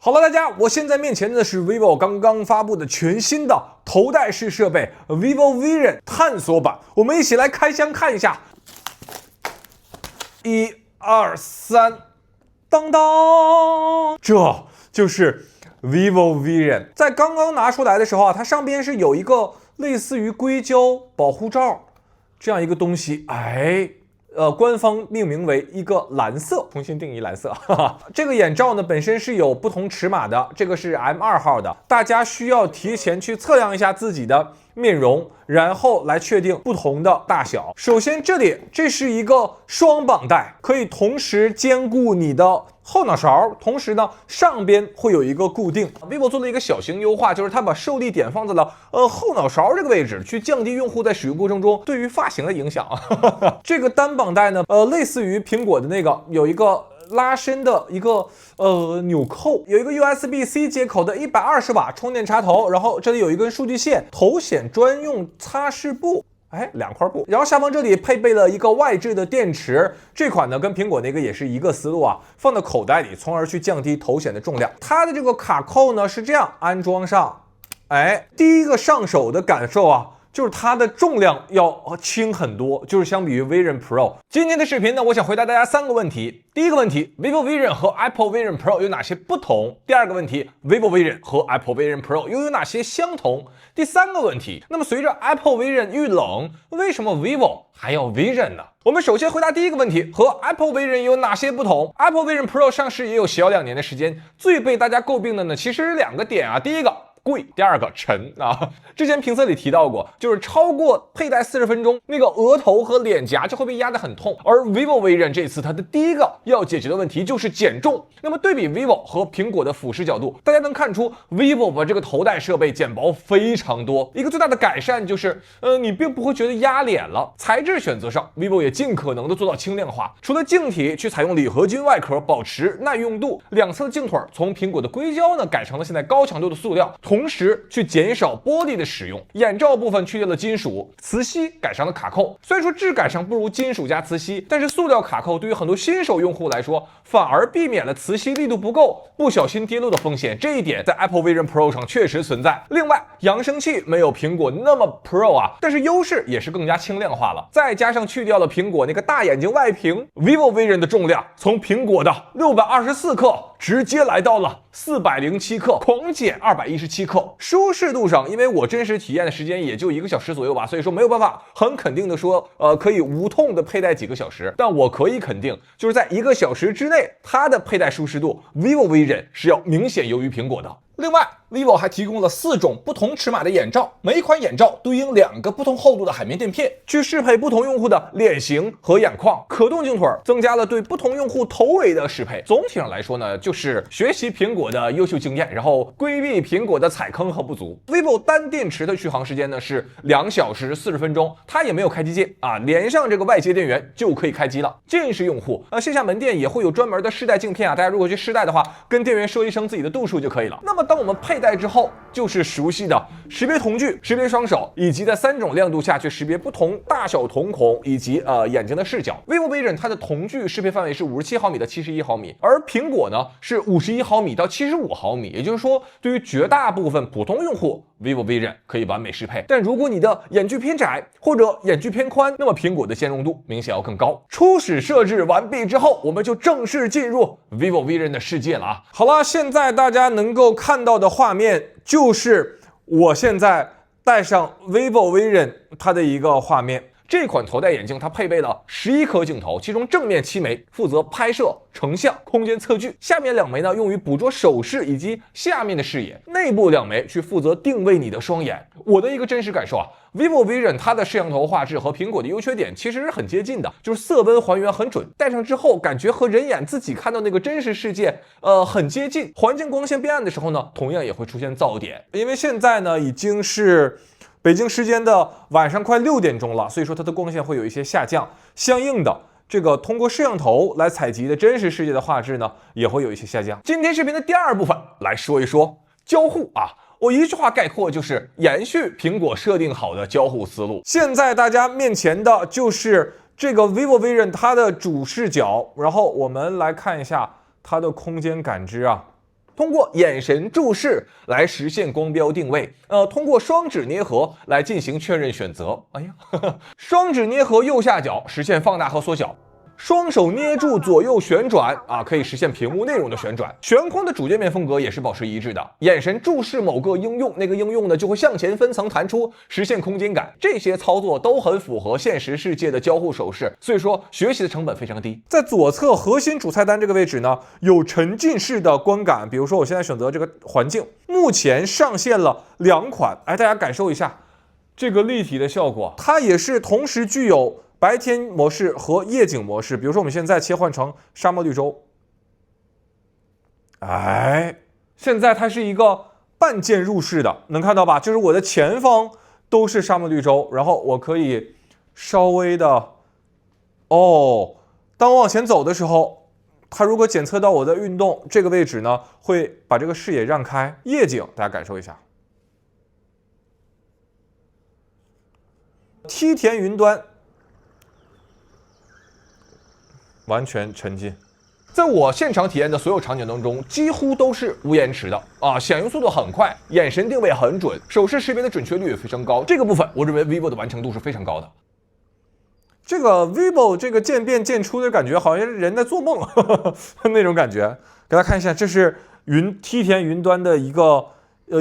好了，大家，我现在面前的是 vivo 刚刚发布的全新的头戴式设备 vivo Vision 探索版，我们一起来开箱看一下。1、2、3，当当，这就是 vivo Vision。在刚刚拿出来的时候啊，它上边是有一个类似于硅胶保护罩这样一个东西，官方命名为一个蓝色，重新定义蓝色。这个眼罩呢本身是有不同尺码的，这个是 M2 号的，大家需要提前去测量一下自己的面容，然后来确定不同的大小。首先这是一个双绑带，可以同时兼顾你的后脑勺，同时呢上边会有一个固定。vivo 做了一个小型优化，就是它把受力点放在了后脑勺这个位置，去降低用户在使用过程中对于发型的影响。这个单绑带呢，类似于苹果的那个有一个拉伸的一个纽扣，有一个 USB-C 接口的120瓦充电插头，然后这里有一根数据线，头显专用擦拭布。2块布，然后下方这里配备了一个外置的电池，这款呢跟苹果那个也是一个思路啊，放到口袋里，从而去降低头显的重量。它的这个卡扣呢是这样安装上，第一个上手的感受啊，就是它的重量要轻很多，就是相比于 Vision Pro。今天的视频呢，我想回答大家3个问题。第一个问题 ，vivo Vision 和 Apple Vision Pro 有哪些不同？第二个问题 ，vivo Vision 和 Apple Vision Pro 又有哪些相同？第三个问题，那么随着 Apple Vision 遇冷，为什么 vivo 还要 Vision 呢？我们首先回答第一个问题，和 Apple Vision 有哪些不同？ Apple Vision Pro 上市也有小2年的时间，最被大家诟病的呢，其实是2个点啊。第一个，贵，第二个沉啊。之前评测里提到过，就是超过佩戴40分钟，那个额头和脸颊就会被压得很痛。而 vivo Vision 这次它的第一个要解决的问题就是减重。那么对比 vivo 和苹果的俯视角度，大家能看出 vivo 把这个头戴设备减薄非常多。一个最大的改善就是，你并不会觉得压脸了。材质选择上 ，vivo 也尽可能的做到轻量化，除了镜体去采用铝合金外壳，保持耐用度，两侧的镜腿从苹果的硅胶呢改成了现在高强度的塑料。同时去减少玻璃的使用，眼罩部分去掉了金属，磁吸改上了卡扣。虽然说质感上不如金属加磁吸，但是塑料卡扣对于很多新手用户来说，反而避免了磁吸力度不够、不小心跌落的风险。这一点在 Apple Vision Pro 上确实存在。另外，扬声器没有苹果那么 Pro 啊，但是优势也是更加轻量化了。再加上去掉了苹果那个大眼睛外屏 ，vivo Vision 的重量从苹果的624克直接来到了407克，狂减217克。舒适度上，因为我真实体验的时间也就1个小时左右吧，所以说没有办法很肯定的说，可以无痛的佩戴几个小时。但我可以肯定，就是在1个小时之内，它的佩戴舒适度 vivo Vision 是要明显优于苹果的。另外 vivo 还提供了4种不同尺码的眼罩，每一款眼罩对应2个不同厚度的海绵垫片，去适配不同用户的脸型和眼眶。可动镜腿增加了对不同用户头围的适配。总体上来说呢，就是学习苹果的优秀经验，然后规避苹果的踩坑和不足。vivo 单电池的续航时间呢是2小时40分钟，它也没有开机键啊，连上这个外接电源就可以开机了。近视用户线下门店也会有专门的试戴镜片啊，大家如果去试戴的话，跟店员说一声自己的度数就可以了。那么当我们佩戴之后，就是熟悉的识别瞳距、识别双手，以及在3种亮度下去识别不同大小瞳孔以及眼睛的视角。vivo Vision 它的瞳距识别范围是57毫米到71毫米，而苹果呢是51毫米到75毫米，也就是说，对于绝大部分普通用户，vivo Vision 可以完美适配。但如果你的眼距偏窄或者眼距偏宽，那么苹果的兼容度明显要更高。初始设置完毕之后，我们就正式进入 vivo Vision 的世界了啊！好了，现在大家能够看到的画面就是我现在戴上 vivo Vision 它的一个画面。这款头戴眼镜它配备了11颗镜头，其中正面7枚负责拍摄、成像、空间测距，下面2枚呢用于捕捉手势以及下面的视野，内部2枚去负责定位你的双眼。我的一个真实感受啊，vivo Vision 它的摄像头画质和苹果的优缺点其实是很接近的，就是色温还原很准，戴上之后感觉和人眼自己看到那个真实世界很接近。环境光线变暗的时候呢，同样也会出现噪点。因为现在呢已经是北京时间的晚上快6点钟了，所以说它的光线会有一些下降，相应的这个通过摄像头来采集的真实世界的画质呢也会有一些下降。今天视频的第2部分来说一说交互啊，我一句话概括就是延续苹果设定好的交互思路。现在大家面前的就是这个 vivo Vision 它的主视角，然后我们来看一下它的空间感知啊。通过眼神注视来实现光标定位，通过双指捏合来进行确认选择。哎呀，双指捏合右下角实现放大和缩小。双手捏住左右旋转可以实现屏幕内容的旋转。悬空的主界面风格也是保持一致的。眼神注视某个应用，那个应用呢就会向前分层弹出，实现空间感。这些操作都很符合现实世界的交互手势，所以说学习的成本非常低。在左侧核心主菜单这个位置呢，有沉浸式的观感。比如说我现在选择这个环境，目前上线了2款，大家感受一下这个立体的效果，它也是同时具有白天模式和夜景模式。比如说我们现在切换成沙漠绿洲，现在它是一个半渐入式的，能看到吧？就是我的前方都是沙漠绿洲，然后我可以稍微的当我往前走的时候，它如果检测到我在运动，这个位置呢会把这个视野让开。夜景大家感受一下，梯田云端完全沉浸。在我现场体验的所有场景当中，几乎都是无延迟的响应速度很快，眼神定位很准，手势识别的准确率也非常高。这个部分我认为 vivo 的完成度是非常高的。这个 vivo 这个渐变渐出的感觉，好像是人在做梦那种感觉。给大家看一下，这是梯田云端的一个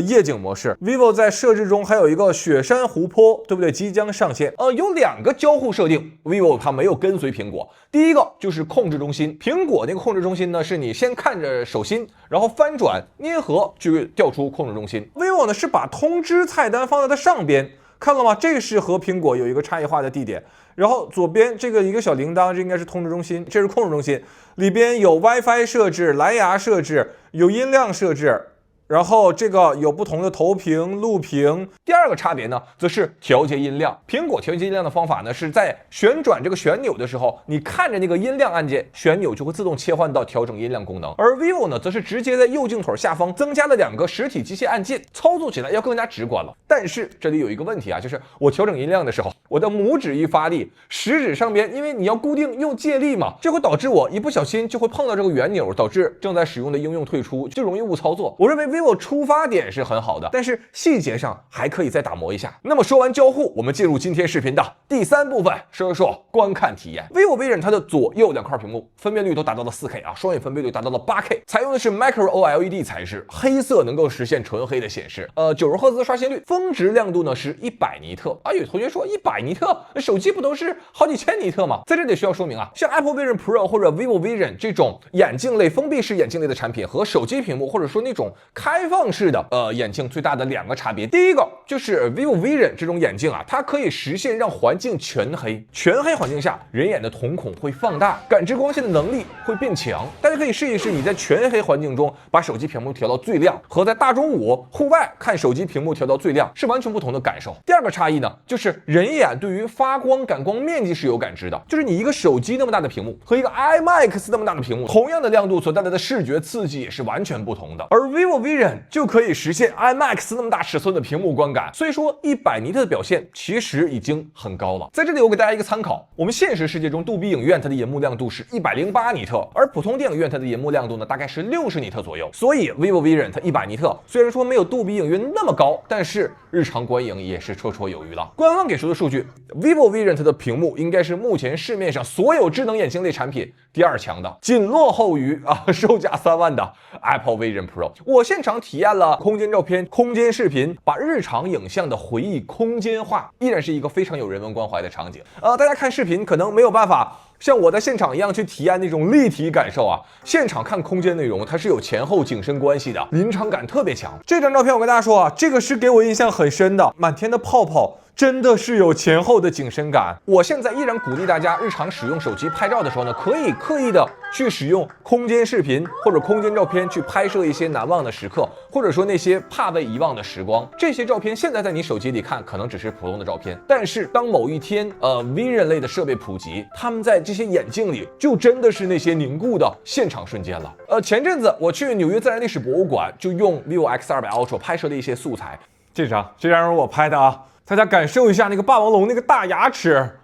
夜景模式。 vivo 在设置中还有一个雪山湖泊，对不对？即将上线。有2个交互设定 vivo 它没有跟随苹果。第一个就是控制中心，苹果那个控制中心呢是你先看着手心，然后翻转捏合去调出控制中心。 vivo 呢是把通知菜单放在它上边，看了吗？这是和苹果有一个差异化的地点。然后左边这个一个小铃铛，这应该是通知中心，这是控制中心，里边有 WiFi 设置、蓝牙设置，有音量设置，然后这个有不同的投屏、录屏。第2个差别呢，则是调节音量。苹果调节音量的方法呢，是在旋转这个旋钮的时候，你看着那个音量按键，旋钮就会自动切换到调整音量功能。而 vivo 呢，则是直接在右镜腿下方增加了2个实体机械按键，操作起来要更加直观了。但是这里有一个问题就是我调整音量的时候，我的拇指一发力，食指上边，因为你要固定用借力嘛，这会导致我一不小心就会碰到这个圆钮，导致正在使用的应用退出，就容易误操作。我认为 vivo 出发点是很好的，但是细节上还可以再打磨一下。那么说完交互，我们进入今天视频的第3部分，说说观看体验。vivo Vision 它的左右2块屏幕分辨率都达到了 4K 双眼分辨率达到了 8K， 采用的是 Micro OLED 材质，黑色能够实现纯黑的显示，90赫兹的刷新率，峰值亮度呢是100尼特。有同学说100尼特，手机不都是好几千尼特吗？在这里需要说明像 Apple Vision Pro 或者 vivo Vision 这种眼镜类封闭式眼镜类的产品和手机屏幕或者说那种开放式的眼镜最大的2个差别。第一个就是 vivo Vision 这种眼镜它可以实现让环境全黑。全黑环境下，人眼的瞳孔会放大，感知光线的能力会变强。大家可以试一试，你在全黑环境中把手机屏幕调到最亮，和在大中午户外看手机屏幕调到最亮是完全不同的感受。第2个差异呢，就是人眼对于发光感光面积是有感知的，就是你一个手机那么大的屏幕和一个 IMAX 那么大的屏幕，同样的亮度所带来的视觉刺激也是完全不同的。而 vivo Vision 就可以实现 IMAX 那么大尺寸的屏幕观感，所以说100尼特的表现其实已经很高了。在这里我给大家一个参考，我们现实世界中杜比影院它的银幕亮度是108尼特，而普通电影院它的银幕亮度呢大概是60尼特左右。所以 vivo Vision 它100尼特虽然说没有杜比影院那么高，但是日常观影也是绰绰有余了。官方给出的数据， vivo Vision 它的屏幕应该是目前市面上所有智能眼镜类产品第2强的，仅落后于售价3万的 Apple Vision Pro。我现场体验了空间照片、空间视频，把日常影像的回忆空间化，依然是一个非常有人文关怀的场景。大家看视频可能没有办法像我在现场一样去体验那种立体感受现场看空间内容它是有前后景深关系的，临场感特别强。这张照片我跟大家说这个是给我印象很深的，满天的泡泡真的是有前后的景深感。我现在依然鼓励大家日常使用手机拍照的时候呢，可以刻意的去使用空间视频或者空间照片去拍摄一些难忘的时刻，或者说那些怕被遗忘的时光。这些照片现在在你手机里看可能只是普通的照片，但是当某一天Vision 类的设备普及，他们在这些眼镜里就真的是那些凝固的现场瞬间了。前阵子我去纽约自然历史博物馆，就用 vivo X200 Ultra 拍摄了一些素材。这张是我拍的大家感受一下那个霸王龙那个大牙齿，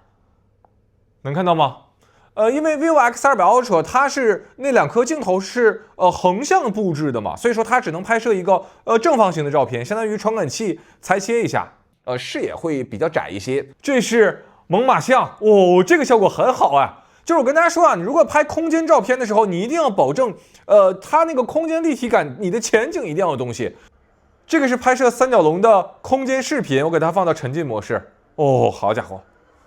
能看到吗？因为 vivo X200 Ultra 它是那2颗镜头是横向布置的嘛，所以说它只能拍摄一个正方形的照片，相当于传感器裁切一下，视野会比较窄一些。这是猛犸象哦，这个效果很好啊。就是我跟大家说啊，你如果拍空间照片的时候，你一定要保证它那个空间立体感，你的前景一定要有东西。这个是拍摄三角龙的空间视频，我给它放到沉浸模式。哦，好家伙！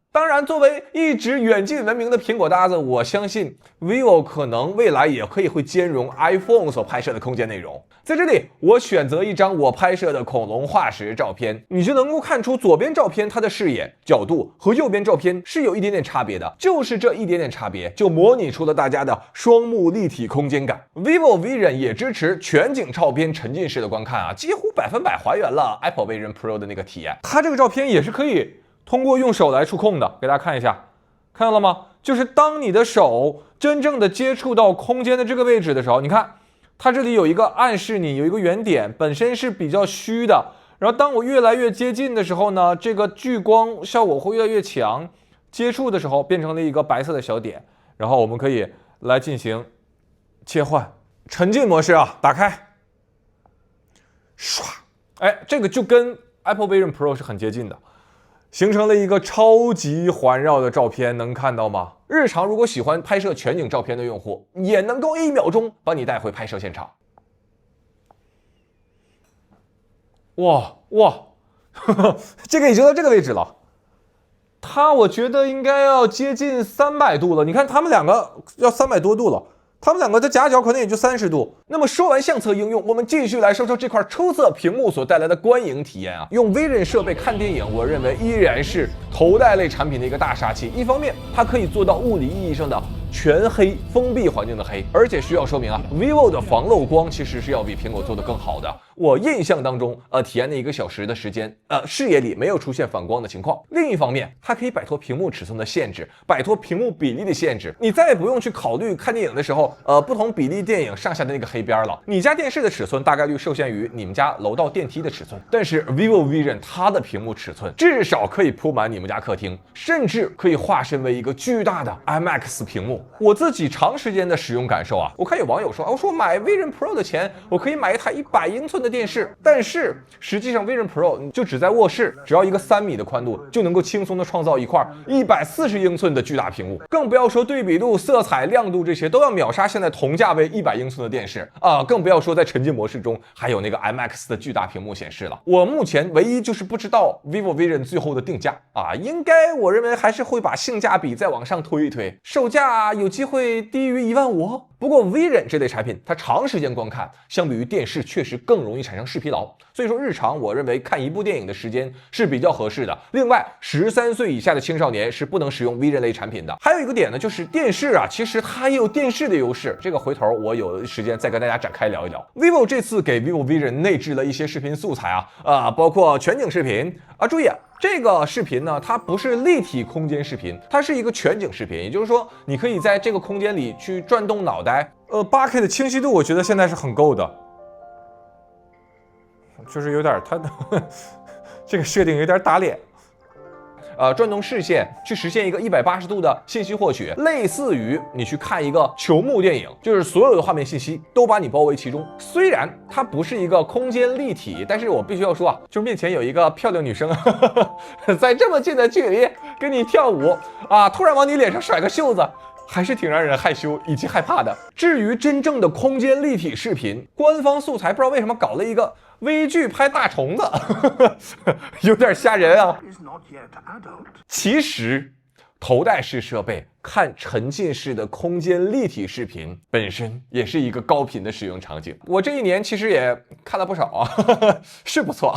当然，作为一直远近闻名的苹果搭子，我相信 vivo 可能未来也会兼容 iPhone 所拍摄的空间内容。在这里，我选择一张我拍摄的恐龙化石照片，你就能够看出左边照片它的视野角度和右边照片是有一点点差别的，就是这一点点差别就模拟出了大家的双目立体空间感。vivo Vision 也支持全景照片沉浸式的观看啊，几乎100%还原了 Apple Vision Pro 的那个体验。它这个照片也是可以通过用手来触控的，给大家看一下，看到了吗？就是当你的手真正的接触到空间的这个位置的时候，你看它这里有一个暗示你有一个圆点，本身是比较虚的，然后当我越来越接近的时候呢，这个聚光效果会越来越强，接触的时候变成了一个白色的小点，然后我们可以来进行切换沉浸模式啊，打开，唰，哎，这个就跟 Apple Vision Pro 是很接近的。形成了一个超级环绕的照片，能看到吗？日常如果喜欢拍摄全景照片的用户，也能够1秒钟把你带回拍摄现场。哇，呵呵，这个已经到这个位置了，它我觉得应该要接近300度了。你看他们2个要300多度了。他们2个的夹角可能也就30度。那么说完相册应用，我们继续来说说这块出色屏幕所带来的观影体验啊。用 Vision 设备看电影，我认为依然是头戴类产品的一个大杀器。一方面，它可以做到物理意义上的全黑封闭环境的黑，而且需要说明啊 ，vivo 的防漏光其实是要比苹果做的更好的。我印象当中，体验了1个小时的时间，视野里没有出现反光的情况。另一方面，它可以摆脱屏幕尺寸的限制，摆脱屏幕比例的限制，你再也不用去考虑看电影的时候，不同比例电影上下的那个黑边了。你家电视的尺寸大概率受限于你们家楼道电梯的尺寸，但是 vivo Vision 它的屏幕尺寸至少可以铺满你们家客厅，甚至可以化身为一个巨大的 IMAX 屏幕。我自己长时间的使用感受啊，我看有网友说，我说买 Vision Pro 的钱，我可以买一台100英寸的电视，但是实际上 Vision Pro 就只在卧室，只要一个3米的宽度，就能够轻松的创造一块140英寸的巨大屏幕，更不要说对比度、色彩、亮度这些都要秒杀现在同价位100英寸的电视啊，更不要说在沉浸模式中还有那个 IMAX 的巨大屏幕显示了。我目前唯一就是不知道 vivo Vision 最后的定价啊，应该我认为还是会把性价比再往上推一推，售价有机会低于15000。不过 Vision 这类产品，它长时间观看，相比于电视确实更容易产生视疲劳，所以说日常我认为看一部电影的时间是比较合适的。另外，13岁以下的青少年是不能使用 Vision 类产品的。还有一个点呢，就是电视啊，其实它也有电视的优势，这个回头我有时间再跟大家展开聊一聊。vivo 这次给 vivo Vision 内置了一些视频素材包括全景视频啊，注意这个视频呢，它不是立体空间视频，它是一个全景视频，也就是说，你可以在这个空间里去转动脑袋。8K 的清晰度，我觉得现在是很够的，就是有点它的这个设定有点打脸。转动视线去实现一个180度的信息获取，类似于你去看一个球幕电影，就是所有的画面信息都把你包围其中。虽然它不是一个空间立体，但是我必须要说啊，就是面前有一个漂亮女生在这么近的距离跟你跳舞啊，突然往你脸上甩个袖子，还是挺让人害羞以及害怕的。至于真正的空间立体视频，官方素材不知道为什么搞了一个微距拍大虫子有点吓人啊。其实头戴式设备看沉浸式的空间立体视频本身也是一个高频的使用场景。我这1年其实也看了不少啊是不错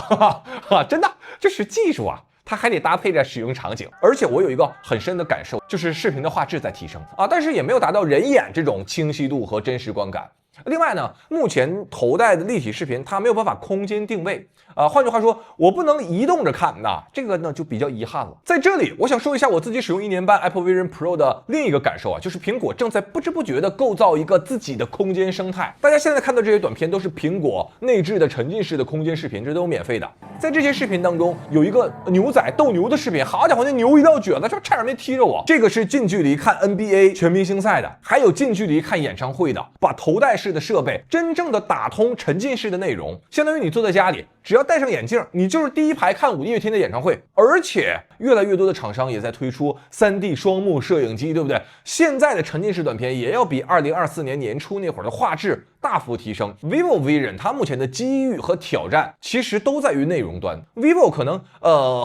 真的就是技术啊，它还得搭配着使用场景。而且我有一个很深的感受，就是视频的画质在提升啊，但是也没有达到人眼这种清晰度和真实观感。另外呢，目前头戴的立体视频它没有办法空间定位，换句话说，我不能移动着看，那这个呢就比较遗憾了。在这里，我想说一下我自己使用1年半 Apple Vision Pro 的另一个感受啊，就是苹果正在不知不觉地构造一个自己的空间生态。大家现在看到这些短片都是苹果内置的沉浸式的空间视频，这都是免费的。在这些视频当中，有一个牛仔斗牛的视频，好家伙，那牛一到蹶子，就差点没踢着我。这个是近距离看 NBA 全明星赛的，还有近距离看演唱会的，把头戴式的设备真正的打通沉浸式的内容，相当于你坐在家里，只要戴上眼镜，你就是第一排看5月天的演唱会。而且越来越多的厂商也在推出 3D 双目摄影机，对不对？现在的沉浸式短片也要比2024年年初那会儿的画质大幅提升。 vivo Vision 它目前的机遇和挑战其实都在于内容端。 vivo 可能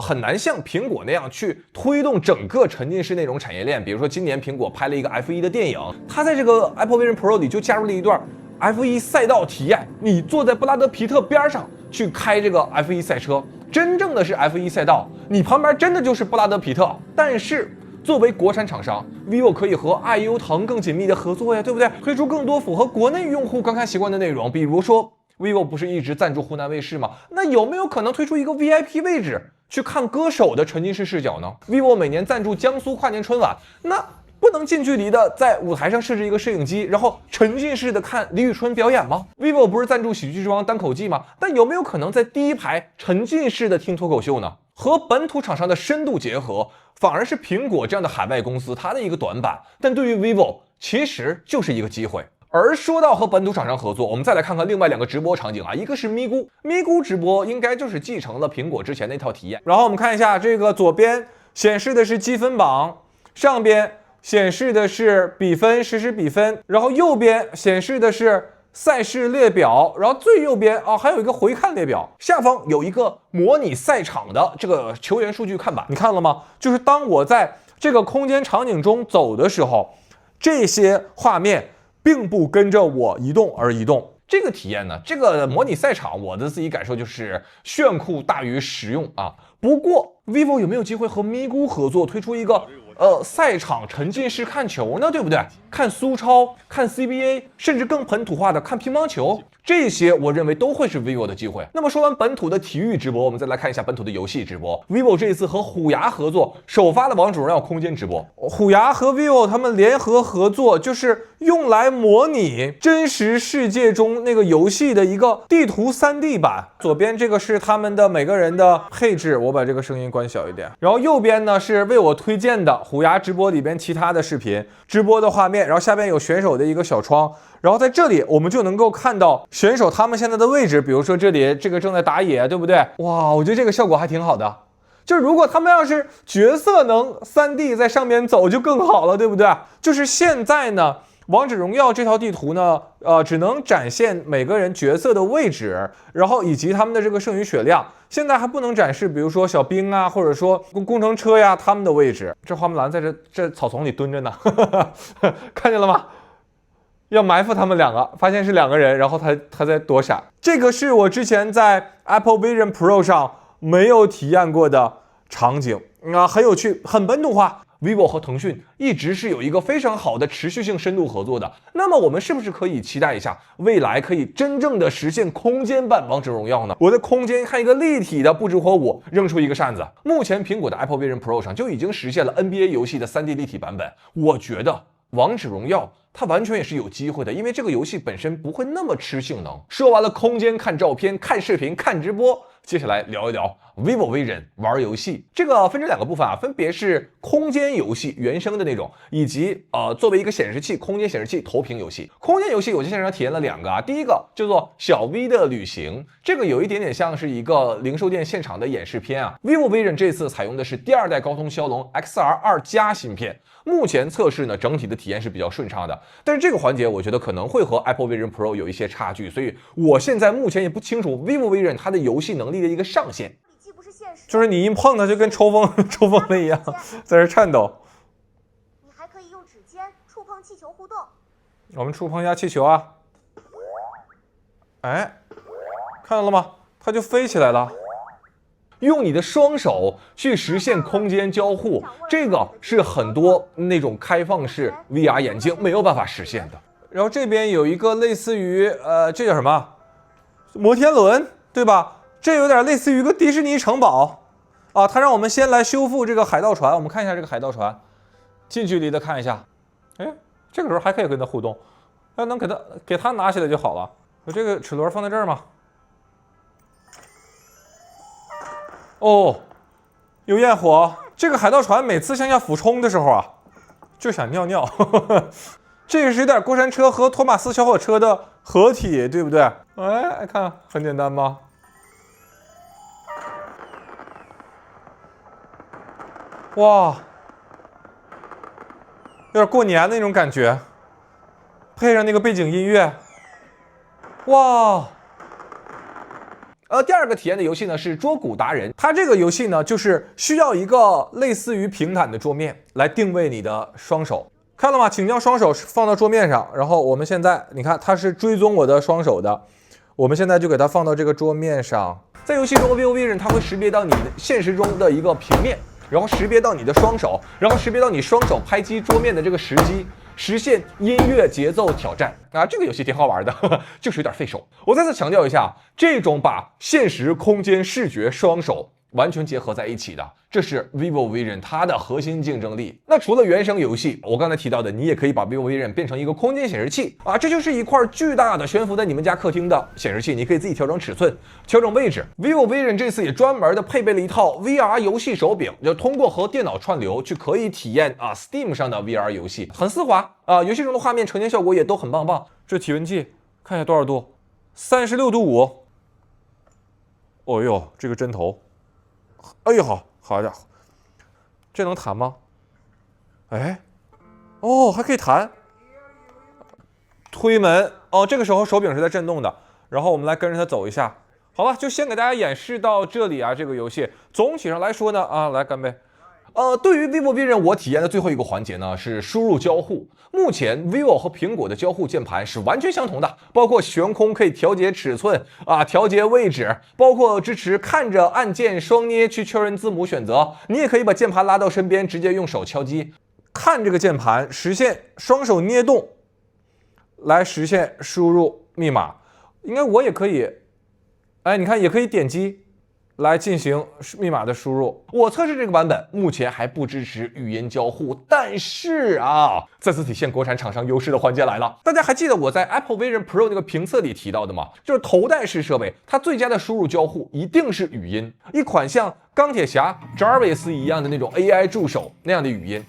很难像苹果那样去推动整个沉浸式内容产业链。比如说今年苹果拍了一个 F1 的电影，它在这个 Apple Vision Pro 里就加入了一段 F1 赛道体验，你坐在布拉德皮特边上去开这个 F1 赛车，真正的是 F1 赛道，你旁边真的就是布拉德皮特。但是作为国产厂商 ，vivo 可以和爱优腾更紧密的合作呀，对不对？推出更多符合国内用户观看习惯的内容，比如说 vivo 不是一直赞助湖南卫视吗？那有没有可能推出一个 VIP 位置去看歌手的沉浸式视角呢？ vivo 每年赞助江苏跨年春晚，那不能近距离的在舞台上设置一个摄影机，然后沉浸式的看李宇春表演吗？ vivo 不是赞助喜剧之王单口季吗？但有没有可能在第一排沉浸式的听脱口秀呢？和本土厂商的深度结合，反而是苹果这样的海外公司它的一个短板，但对于 vivo 其实就是一个机会。而说到和本土厂商合作，我们再来看看另外2个直播场景啊，一个是咪咕，咪咕直播应该就是继承了苹果之前那套体验。然后我们看一下这个左边显示的是积分榜，上边显示的是比分，实时比分，然后右边显示的是赛事列表，然后最右边还有一个回看列表，下方有一个模拟赛场的这个球员数据看板，你看了吗？就是当我在这个空间场景中走的时候，这些画面并不跟着我移动而移动。这个体验呢，这个模拟赛场，我的自己感受就是炫酷大于实用啊。不过 vivo 有没有机会和咪咕合作，推出一个赛场沉浸式看球呢？对不对？看苏超，看 CBA， 甚至更本土化的看乒乓球，这些我认为都会是 vivo 的机会。那么说完本土的体育直播，我们再来看一下本土的游戏直播。vivo 这一次和虎牙合作首发了王者荣耀空间直播。虎牙和 vivo 他们联合合作，就是用来模拟真实世界中那个游戏的一个地图 3D 版。左边这个是他们的每个人的配置，我把这个声音关小一点。然后右边呢是为我推荐的虎牙直播里边其他的视频直播的画面，然后下边有选手的一个小窗，然后在这里我们就能够看到选手他们现在的位置，比如说这里这个正在打野，对不对？哇，我觉得这个效果还挺好的。就是如果他们要是角色能 3D 在上面走就更好了，对不对？就是现在呢王者荣耀这套地图呢，只能展现每个人角色的位置，然后以及他们的这个剩余血量。现在还不能展示，比如说小兵啊，或者说工程车呀，他们的位置。这花木兰在这草丛里蹲着呢，看见了吗？要埋伏他们2个，发现是2个人，然后他在躲闪。这个是我之前在 Apple Vision Pro 上没有体验过的场景啊，很有趣，很本土化。vivo 和腾讯一直是有一个非常好的持续性深度合作的，那么我们是不是可以期待一下，未来可以真正的实现空间版王者荣耀呢？我在空间看一个立体的不知火舞，扔出一个扇子。目前苹果的 Apple Vision Pro 上就已经实现了 NBA 游戏的 3D 立体版本，我觉得王者荣耀它完全也是有机会的，因为这个游戏本身不会那么吃性能。说完了空间看照片、看视频、看直播，接下来聊一聊 vivo Vision 玩游戏。这个分成2个部分啊，分别是空间游戏原生的那种，以及作为一个显示器空间显示器投屏游戏。空间游戏我在现场体验了2个啊，第一个叫做小 V 的旅行，这个有一点点像是一个零售店现场的演示片啊。vivo Vision 这次采用的是第2代高通骁龙 XR2+ 芯片，目前测试呢整体的体验是比较顺畅的，但是这个环节我觉得可能会和 Apple Vision Pro 有一些差距，所以我现在目前也不清楚 vivo Vision 它的游戏能力的一个上限。就是你一碰它就跟抽风了一样，在这颤抖。你还可以用指尖触碰气球互动。我们触碰一下气球啊，哎，看到了吗？它就飞起来了。用你的双手去实现空间交互，这个是很多那种开放式 VR 眼镜没有办法实现的。然后这边有一个类似于这叫什么摩天轮，对吧？这有点类似于一个迪士尼城堡啊。它让我们先来修复这个海盗船，我们看一下这个海盗船，近距离的看一下。哎，这个时候还可以跟它互动，要能给它拿起来就好了。我这个齿轮放在这儿吗？哦，有焰火。这个海盗船每次向下俯冲的时候啊，就想尿尿。这个是有点过山车和托马斯小火车的合体，对不对？哎，看很简单吧？哇，有点过年的那种感觉，配上那个背景音乐，哇！第二个体验的游戏呢是捉骨达人，它这个游戏呢就是需要一个类似于平坦的桌面来定位你的双手。看了吗？请将双手放到桌面上，然后我们现在你看它是追踪我的双手的，我们现在就给它放到这个桌面上。在游戏中 ，vivo Vision 它会识别到你的现实中的一个平面，然后识别到你的双手，然后识别到你双手拍击桌面的这个时机，实现音乐节奏挑战啊！这个游戏挺好玩的，就是有点费手。我再次强调一下，这种把现实空间、视觉、双手完全结合在一起的，这是 vivo Vision 它的核心竞争力。那除了原生游戏，我刚才提到的，你也可以把 vivo Vision 变成一个空间显示器啊，这就是一块巨大的悬浮在你们家客厅的显示器，你可以自己调整尺寸、调整位置。vivo Vision 这次也专门的配备了一套 VR 游戏手柄，就通过和电脑串流去可以体验Steam 上的 VR 游戏，很丝滑啊，游戏中的画面呈现效果也都很棒棒。这体温计看一下多少度，36度5。哦呦，这个针头。哎呦，好家伙，这能弹吗？哎，哦，还可以弹。推门，哦，这个时候手柄是在震动的。然后我们来跟着它走一下。好了，就先给大家演示到这里啊。这个游戏总体上来说呢，来干杯。对于 vivo Vision 我体验的最后一个环节呢是输入交互。目前 vivo 和苹果的交互键盘是完全相同的，包括悬空可以调节尺寸调节位置，包括支持看着按键双捏去确认字母选择。你也可以把键盘拉到身边，直接用手敲击，看这个键盘实现双手捏动来实现输入密码。应该我也可以，哎，你看也可以点击来进行密码的输入。我测试这个版本目前还不支持语音交互，但是再次体现国产厂商优势的环节来了。大家还记得我在 Apple Vision Pro 那个评测里提到的吗？就是头戴式设备，它最佳的输入交互一定是语音，一款像钢铁侠 Jarvis 一样的那种 AI 助手那样的语音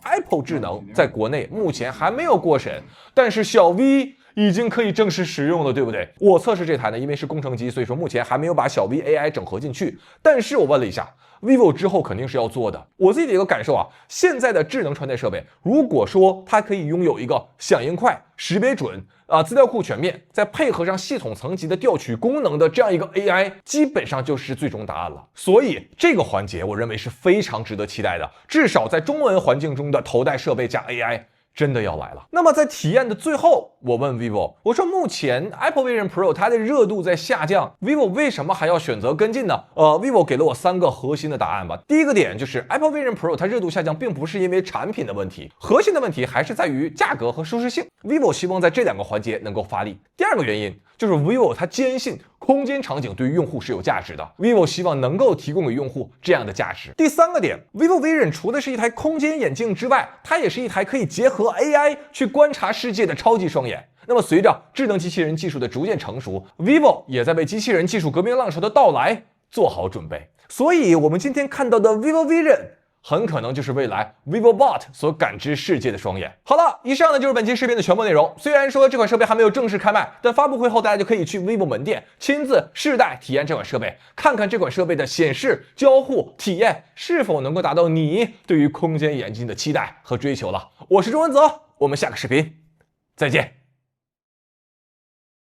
Apple 智能在国内目前还没有过审，但是小 V已经可以正式使用了，对不对？我测试这台呢，因为是工程机，所以说目前还没有把小 V AI 整合进去。但是我问了一下 vivo 之后肯定是要做的。我自己的一个感受现在的智能穿戴设备，如果说它可以拥有一个响应快、识别准资料库全面，再配合上系统层级的调取功能的这样一个 AI， 基本上就是最终答案了。所以这个环节我认为是非常值得期待的，至少在中文环境中的头戴设备加 AI。真的要来了。那么在体验的最后，我问 vivo， 我说目前 Apple Vision Pro 它的热度在下降 ，vivo 为什么还要选择跟进呢？vivo 给了我3个核心的答案吧。第一个点就是 Apple Vision Pro 它热度下降，并不是因为产品的问题，核心的问题还是在于价格和舒适性。vivo 希望在这2个环节能够发力。第二个原因就是 vivo 它坚信空间场景对于用户是有价值的 ，vivo 希望能够提供给用户这样的价值。第3个点 ，vivo Vision 除了是一台空间眼镜之外，它也是一台可以结合AI 去观察世界的超级双眼。那么随着智能机器人技术的逐渐成熟 ，vivo 也在为机器人技术革命浪潮的到来做好准备。所以，我们今天看到的 vivo Vision很可能就是未来 VivoBot 所感知世界的双眼。好了，以上呢就是本期视频的全部内容。虽然说这款设备还没有正式开卖，但发布会后大家就可以去 vivo 门店亲自试戴体验这款设备，看看这款设备的显示、交互、体验是否能够达到你对于空间眼镜的期待和追求了。我是钟文泽，我们下个视频再见。